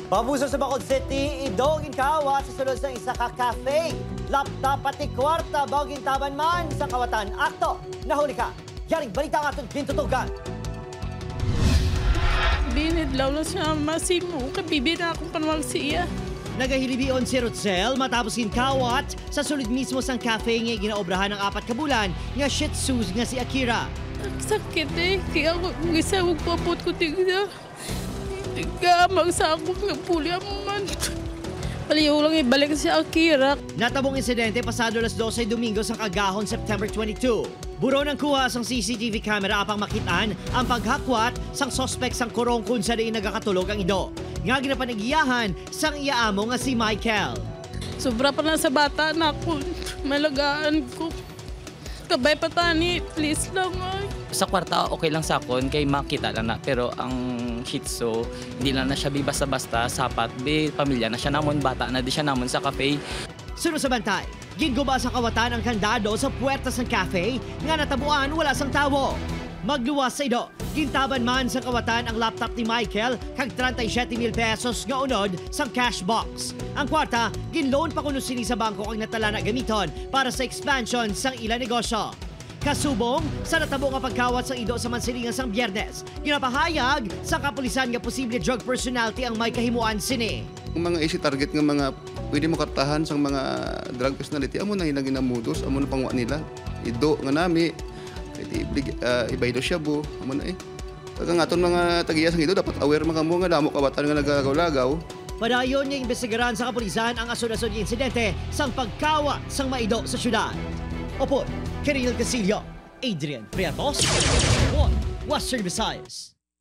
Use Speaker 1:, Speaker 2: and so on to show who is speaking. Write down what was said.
Speaker 1: Pabuso sa Bacolod City, idogin kawa sa sulod ng isa ka cafe. Laptop pati kwarta, bawging taban man sa kawatan. Akto, nahuli ka. Yaring balita nga itong pintutugan.
Speaker 2: Binidlaw na siya masimo, kabibi na akong panwag siya.
Speaker 1: Nagahilibion si Rotzel matapos kinkawat sa sulod mismo sang cafe nga ginaobrahan ng 4 ka bulan nga Shih Tzu nga si Akira.
Speaker 2: Ang sakit eh, kaya ako isa magpapot ko tigna. Gamang sa ako ng pulya man. Paliw lang ibalik si Akira.
Speaker 1: Natabong insidente pasado las 12 Domingo sa Kagahon, September 22. Buro ng kuha sang CCTV camera apang makitaan ang paghakwat sang sospek sang kurong kung sa diin nagakatulog ang ido. Nga ginapanigiyahan sang iyaamo nga si Michael.
Speaker 2: Sobra pa na sa bata na ako. Malagaan ko. Kabay patani, please lang ay.
Speaker 3: Sa kwarta, okay lang sa akon, kay makita lang na. Pero ang Shih Tzu, hindi lang na siya basta-basta, sapat, pamilya na siya namon, bata na di siya namon sa cafe.
Speaker 1: Sunod sa bantay, ginguba sa kawatan ang kandado sa puwertas ng cafe nga natabuan wala sang tawo. Magluwas sa ido, gintaban man sa kawatan ang laptop ni Michael kag 37,000 pesos nga unod sa cash box. Ang kwarta, ginloan pa kuno sini sa bangko kag natala na gamiton para sa expansion sang ila negosyo. Kasubong sa natabo nga pagkawat sa ido sa mansilingan sang Biyernes, ginapahayag sa kapulisan nga posible drug personality ang may kahimuan sini.
Speaker 4: Ang mga easy target nga mga pwede mo kartahan sa mga drug personality, amo na ilang ginamudus, amo na pangwa nila. Ido nga nami, ibaydo siya bu, amo na eh. Pagka nga itong mga tagiya sang ido, dapat aware mga mo nga damo kabatan nga nagagaw-lagaw.
Speaker 1: Padayon nga imbestigaran sa kapulisan ang asun-asun nga insidente sang pagkawat sang maido sa syudad. Opo, Kiril Casillo, Adrian Priatos, Western Visayas.